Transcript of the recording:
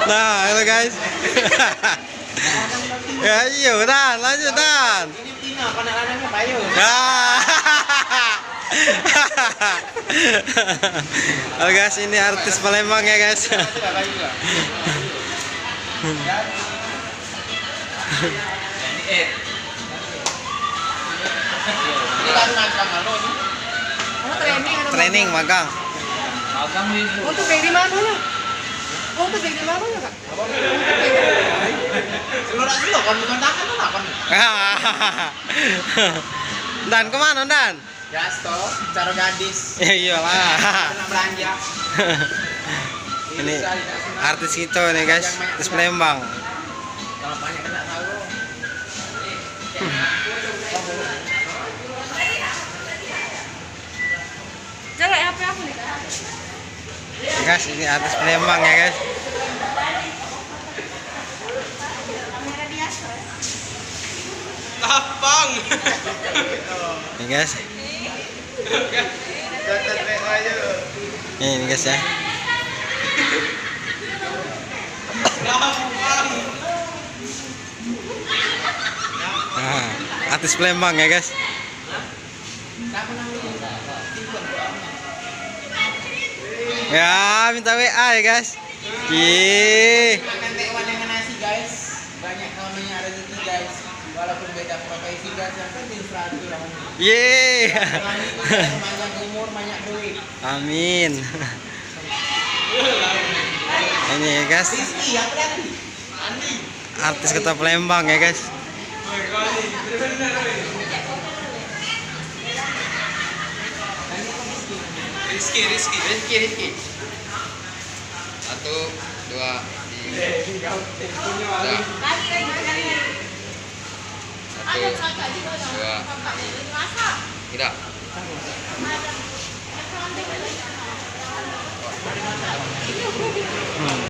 Nah, halo guys. Ya, iya, Dan, lanjut Dan. Ini Tina, anak-anaknya Bayu. Ya. Halo guys, ini artis Palembang ya guys. Training magang. Untuk dari mana ya? Untuk dari mana ya, Kak? Selok kan bukan tangan lah kan. Dan kemana Dan? Gasto, cara gadis. Ya iyalah. Kena belanja. Ini artis kita nih guys, artis Palembang. Kalau banyak kena tahu. Jelek HP aku nih, Kak. Ya guys, ini artis Palembang ya guys. Tapang. Ini guys. Ini guys ya. Nah, artis Palembang ya guys. Ya, minta WA ya guys. Ih. Makan tekwan dengan nasi guys. Banyak kawannya ada rezeki guys. Walaupun beda profesi guys, yang penting silaturahmi. Yeay. Panjang umur, banyak duit. Amin. Ini ya guys, Rizky, apa lagi? artis kota Palembang ya guys. Rizky. 1, 2, 3. 1, 2, 3.